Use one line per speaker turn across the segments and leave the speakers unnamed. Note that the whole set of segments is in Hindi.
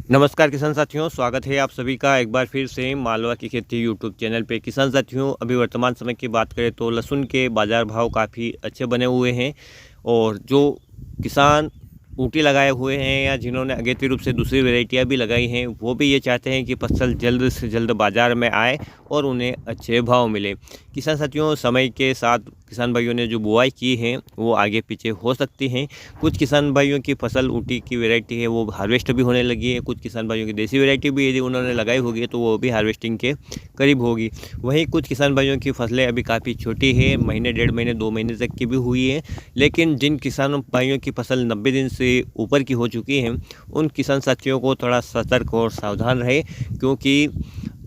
नमस्कार किसान साथियों, स्वागत है आप सभी का एक बार फिर से मालवा की खेती यूट्यूब चैनल पे। किसान साथियों, अभी वर्तमान समय की बात करें तो लहसुन के बाज़ार भाव काफ़ी अच्छे बने हुए हैं और जो किसान ऊँटी लगाए हुए हैं या जिन्होंने अगेती रूप से दूसरी वैरायटियाँ भी लगाई हैं, वो भी ये चाहते हैं कि फसल जल्द से जल्द बाज़ार में आए और उन्हें अच्छे भाव मिले। किसान साथियों, समय के साथ किसान भाइयों ने जो बुआई की है वो आगे पीछे हो सकती हैं। कुछ किसान भाइयों की फसल ऊँटी की वैरायटी है वो हार्वेस्ट भी होने लगी है। कुछ किसान भाइयों की देसी वैरायटी भी यदि उन्होंने लगाई होगी तो वो भी हार्वेस्टिंग के करीब होगी। वहीं कुछ किसान भाइयों की फसलें अभी काफ़ी छोटी है, महीने, डेढ़ महीने, 2 महीने तक की भी हुई है। लेकिन जिन किसान भाइयों की फसल 90 दिन से ऊपर की हो चुकी है, उन किसान साथियों को थोड़ा सतर्क और सावधान रहे, क्योंकि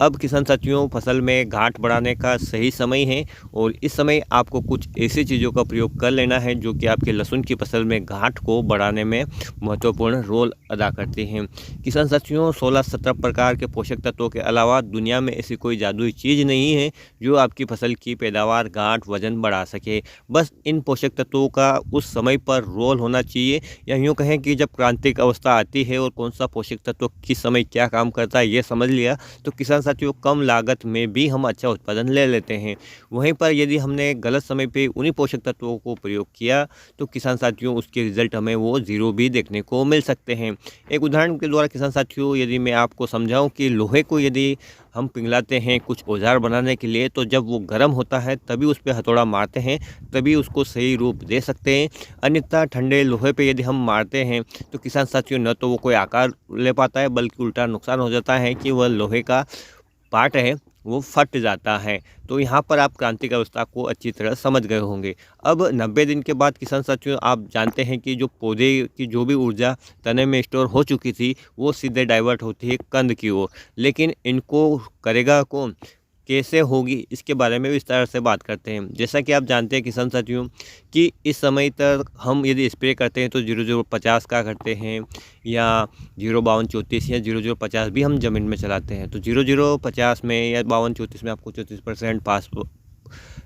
अब किसान साथियों फसल में घाट बढ़ाने का सही समय है और इस समय आपको कुछ ऐसी चीज़ों का प्रयोग कर लेना है जो कि आपके लहसुन की फसल में घाट को बढ़ाने में महत्वपूर्ण रोल अदा करते हैं। किसान साथियों, 16-17 प्रकार के पोषक तत्वों के अलावा दुनिया में ऐसी कोई जादुई चीज़ नहीं है जो आपकी फसल की पैदावार, घाट, वजन बढ़ा सके। बस इन पोषक तत्वों का उस समय पर रोल होना चाहिए, या यूँ कहें कि जब क्रांतिक अवस्था आती है और कौन सा पोषक तत्व किस समय क्या काम करता है ये समझ लिया तो किसान साथियों कम लागत में भी हम अच्छा उत्पादन ले लेते हैं। वहीं पर यदि हमने गलत समय पे उन्हीं पोषक तत्वों को प्रयोग किया तो किसान साथियों उसके रिजल्ट हमें वो ज़ीरो भी देखने को मिल सकते हैं। एक उदाहरण के द्वारा किसान साथियों यदि मैं आपको समझाऊं कि लोहे को यदि हम पिघलाते हैं कुछ औजार बनाने के लिए, तो जब वो गर्म होता है तभी उस पर हथौड़ा मारते हैं, तभी उसको सही रूप दे सकते हैं। अन्यथा ठंडे लोहे पे यदि हम मारते हैं तो किसान साथियों न तो वो कोई आकार ले पाता है, बल्कि उल्टा नुकसान हो जाता है कि वह लोहे का पार्ट है वो फट जाता है। तो यहाँ पर आप क्रांतिक अवस्था को अच्छी तरह समझ गए होंगे। अब 90 दिन के बाद किसान साथियों आप जानते हैं कि जो पौधे की जो भी ऊर्जा तने में स्टोर हो चुकी थी वो सीधे डाइवर्ट होती है कंद की ओर। लेकिन इनको करेगा कौन, कैसे होगी, इसके बारे में विस्तार से बात करते हैं। जैसा कि आप जानते हैं किसान साथियों कि इस समय तक हम यदि स्प्रे करते हैं तो 0050 का करते हैं, या 05234 या 0050 भी हम ज़मीन में चलाते हैं। तो 0050 में या 5234 में आपको 34% पास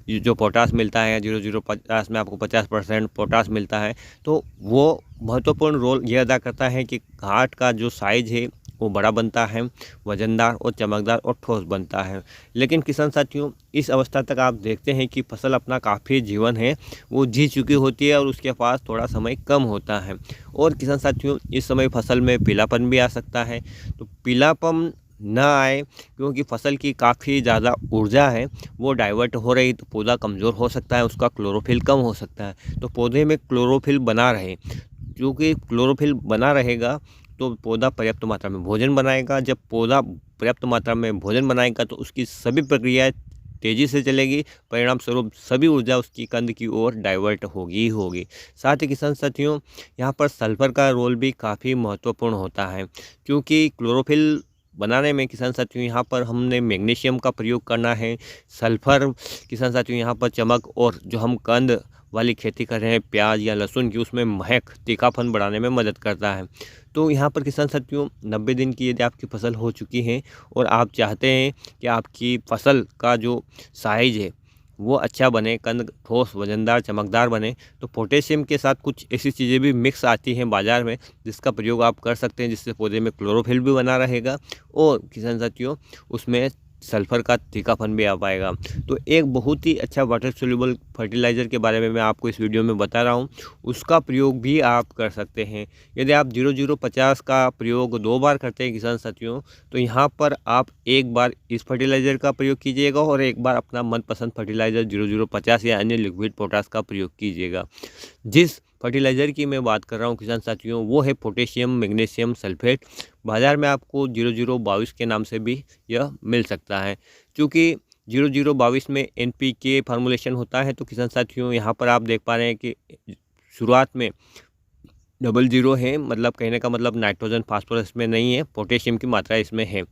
जो पोटास मिलता है, 0050 में आपको 50% पोटास मिलता है। तो वो महत्वपूर्ण रोल ये अदा करता है कि घाट का जो साइज है वो बड़ा बनता है, वजनदार और चमकदार और ठोस बनता है। लेकिन किसान साथियों इस अवस्था तक आप देखते हैं कि फसल अपना काफ़ी जीवन है वो जी चुकी होती है और उसके पास थोड़ा समय कम होता है। और किसान साथियों इस समय फसल में पीलापन भी आ सकता है। तो पीलापन ना आए, क्योंकि फसल की काफ़ी ज़्यादा ऊर्जा है वो डाइवर्ट हो रही, तो पौधा कमज़ोर हो सकता है, उसका क्लोरोफिल कम हो सकता है। तो पौधे में क्लोरोफिल बना रहे, क्योंकि क्लोरोफिल बना रहेगा तो पौधा पर्याप्त मात्रा में भोजन बनाएगा। जब पौधा पर्याप्त मात्रा में भोजन बनाएगा तो उसकी सभी प्रक्रियाएं तेज़ी से चलेगी, परिणाम स्वरूप सभी ऊर्जा उसकी कंद की ओर डाइवर्ट होगी ही होगी। साथ ही किसान साथियों यहाँ पर सल्फर का रोल भी काफ़ी महत्वपूर्ण होता है, क्योंकि क्लोरोफिल बनाने में किसान साथियों यहाँ पर हमने मैग्नीशियम का प्रयोग करना है। सल्फर किसान साथियों यहाँ पर चमक और जो हम कंद वाली खेती कर रहे हैं प्याज या लहसुन की, उसमें महक, तीखापन बढ़ाने में मदद करता है। तो यहाँ पर किसान साथियों 90 दिन की यदि आपकी फसल हो चुकी है और आप चाहते हैं कि आपकी फसल का जो साइज है वो अच्छा बने, कंद ठोस, वजनदार, चमकदार बने, तो पोटेशियम के साथ कुछ ऐसी चीज़ें भी मिक्स आती हैं बाज़ार में जिसका प्रयोग आप कर सकते हैं, जिससे पौधे में क्लोरोफिल भी बना रहेगा और किसान साथियों उसमें सल्फर का तीखापन भी आ पाएगा। तो एक बहुत ही अच्छा वाटर सोल्यूबल फर्टिलाइज़र के बारे में मैं आपको इस वीडियो में बता रहा हूँ, उसका प्रयोग भी आप कर सकते हैं। यदि आप 0050 का प्रयोग 2 बार करते हैं किसान साथियों, तो यहाँ पर आप एक बार इस फर्टिलाइज़र का प्रयोग कीजिएगा और एक बार अपना मनपसंद फर्टिलाइज़र 0050 या अन्य लिक्विड पोटास का प्रयोग कीजिएगा। जिस फर्टिलाइज़र की मैं बात कर रहा हूँ किसान साथियों वो है पोटेशियम मैग्नीशियम सल्फेट। बाज़ार में आपको 0022 के नाम से भी यह मिल सकता है। चूँकि 0022 में NPK फार्मूलेशन होता है, तो किसान साथियों यहाँ पर आप देख पा रहे हैं कि शुरुआत में 00 है, मतलब कहने का मतलब नाइट्रोजन फास्फोरस में नहीं है, पोटेशियम की मात्रा इसमें है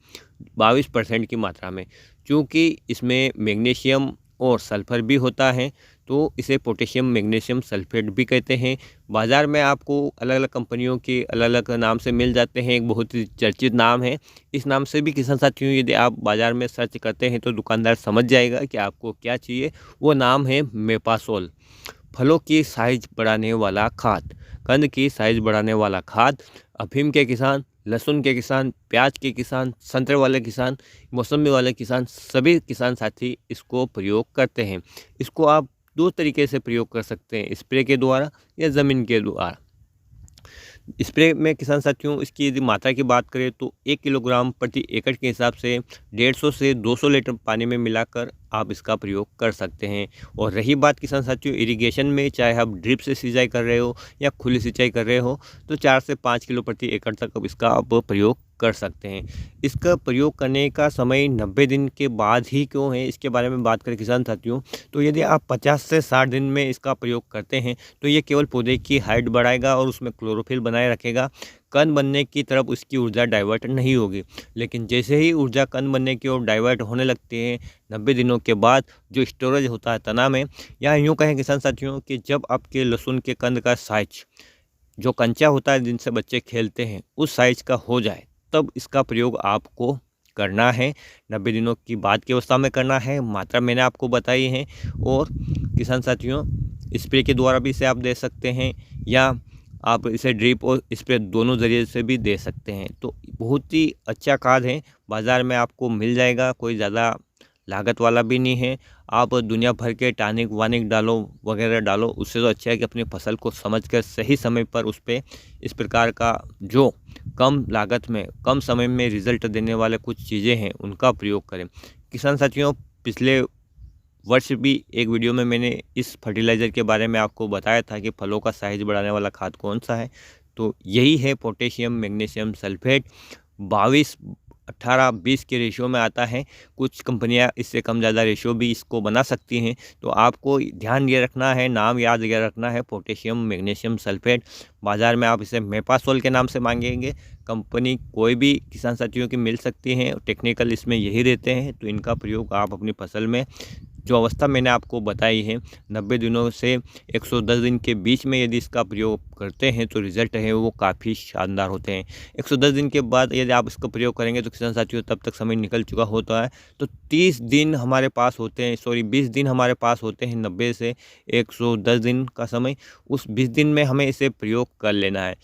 22% की मात्रा में। चूँकि इसमें मैग्नीशियम और सल्फर भी होता है तो इसे पोटेशियम मैग्नीशियम सल्फेट भी कहते हैं। बाज़ार में आपको अलग अलग कंपनियों के अलग अलग नाम से मिल जाते हैं, एक बहुत ही चर्चित नाम है। इस नाम से भी किसान साथियों यदि आप बाज़ार में सर्च करते हैं तो दुकानदार समझ जाएगा कि आपको क्या चाहिए। वो नाम है मेपासोल। फलों की साइज बढ़ाने वाला खाद, कंद की साइज बढ़ाने वाला खाद, अफीम के किसान लहसुन के किसान, प्याज के किसान, संतरे वाले किसान, मौसमी वाले किसान, सभी किसान साथी इसको प्रयोग करते हैं। इसको आप दो तरीके से प्रयोग कर सकते हैं, स्प्रे के द्वारा या ज़मीन के द्वारा। स्प्रे में किसान साथियों इसकी यदि मात्रा की बात करें तो 1 किलोग्राम प्रति एकड़ के हिसाब से 150 से 200 लीटर पानी में मिलाकर आप इसका प्रयोग कर सकते हैं। और रही बात किसान साथियों इरिगेशन में, चाहे आप ड्रिप से सिंचाई कर रहे हो या खुली सिंचाई कर रहे हो, तो 4 से 5 किलो प्रति एकड़ तक अब इसका आप प्रयोग कर सकते हैं। इसका प्रयोग करने का समय 90 दिन के बाद ही क्यों है, इसके बारे में बात करें किसान साथियों, तो यदि आप 50 से 60 दिन में इसका प्रयोग करते हैं तो ये केवल पौधे की हाइट बढ़ाएगा और उसमें क्लोरोफिल बनाए रखेगा। कंद बनने की तरफ उसकी ऊर्जा डाइवर्ट नहीं होगी। लेकिन जैसे ही ऊर्जा कंद बनने की ओर डाइवर्ट होने लगती है 90 दिनों के बाद, जो स्टोरेज होता है तना में, या यूँ कहें किसान साथियों कि जब आपके लहसुन के कंद का साइज जो कंचा होता है जिनसे बच्चे खेलते हैं उस साइज़ का हो जाए, तब इसका प्रयोग आपको करना है। 90 दिनों की बाद की अवस्था में करना है। मात्रा मैंने आपको बताई है। और किसान साथियों स्प्रे के द्वारा भी इसे आप दे सकते हैं या आप इसे ड्रिप और स्प्रे दोनों ज़रिए से भी दे सकते हैं। तो बहुत ही अच्छा खाद है, बाज़ार में आपको मिल जाएगा, कोई ज़्यादा लागत वाला भी नहीं है। आप दुनिया भर के टॉनिक वानिक डालो वगैरह डालो, उससे तो अच्छा है कि अपनी फसल को समझकर सही समय पर उस पर इस प्रकार का जो कम लागत में कम समय में रिजल्ट देने वाले कुछ चीज़ें हैं उनका प्रयोग करें। किसान साथियों पिछले वर्ष भी एक वीडियो में मैंने इस फर्टिलाइज़र के बारे में आपको बताया था कि फलों का साइज बढ़ाने वाला खाद कौन सा है, तो यही है पोटेशियम मैग्नीशियम सल्फेट। 22 18 20 के रेशियो में आता है। कुछ कंपनियां इससे कम ज़्यादा रेशियो भी इसको बना सकती हैं। तो आपको ध्यान ये रखना है, नाम याद ये रखना है, पोटेशियम मैग्नीशियम सल्फेट। बाज़ार में आप इसे मेपासोल के नाम से मांगेंगे। कंपनी कोई भी किसान साथियों की मिल सकती हैं, टेक्निकल इसमें यही रहते हैं। तो इनका प्रयोग आप अपनी फसल में जो अवस्था मैंने आपको बताई है 90 दिनों से 110 दिन के बीच में यदि इसका प्रयोग करते हैं तो रिज़ल्ट है वो काफ़ी शानदार होते हैं। 110 दिन के बाद यदि आप इसका प्रयोग करेंगे तो किसान साथियों तब तक समय निकल चुका होता है। तो 30 दिन हमारे पास होते हैं, 20 दिन हमारे पास होते हैं 90 से 110 दिन का समय। उस 20 दिन में हमें इसे प्रयोग कर लेना है।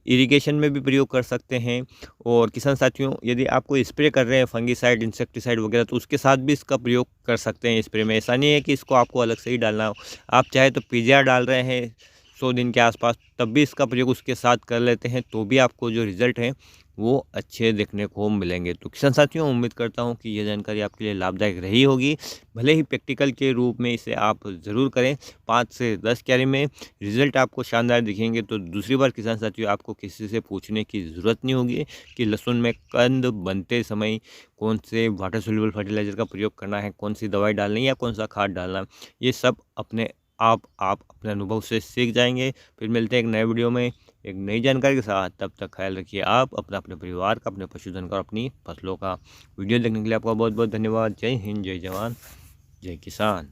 इरिगेशन में भी प्रयोग कर सकते हैं। और किसान साथियों यदि आप कोई स्प्रे कर रहे हैं फंगीसाइड इंसेक्टिसाइड वगैरह, तो उसके साथ भी इसका प्रयोग कर सकते हैं स्प्रे में। ऐसा नहीं है कि इसको आपको अलग से ही डालना हो। आप चाहे तो पीजीआर डाल रहे हैं 100 दिन के आसपास, तब भी इसका प्रयोग उसके साथ कर लेते हैं, तो भी आपको जो रिज़ल्ट है वो अच्छे देखने को मिलेंगे। तो किसान साथियों उम्मीद करता हूँ कि यह जानकारी आपके लिए लाभदायक रही होगी। भले ही प्रैक्टिकल के रूप में इसे आप ज़रूर करें। 5 से 10 क्यारी में रिज़ल्ट आपको शानदार दिखेंगे। तो दूसरी बार किसान साथियों आपको किसी से पूछने की ज़रूरत नहीं होगी कि लहसुन में कंद बनते समय कौन से वाटर सोल्यूबल फर्टिलाइज़र का प्रयोग करना है, कौन सी दवाई डालनी है या कौन सा खाद डालना है। ये सब अपने आप अपने अनुभव से सीख जाएंगे। फिर मिलते हैं एक नए वीडियो में एक नई जानकारी के साथ। तब तक ख्याल रखिए आप अपना, अपने परिवार का, अपने पशुधन का और अपनी फसलों का। वीडियो देखने के लिए आपका बहुत बहुत धन्यवाद। जय हिंद, जय जवान, जय किसान।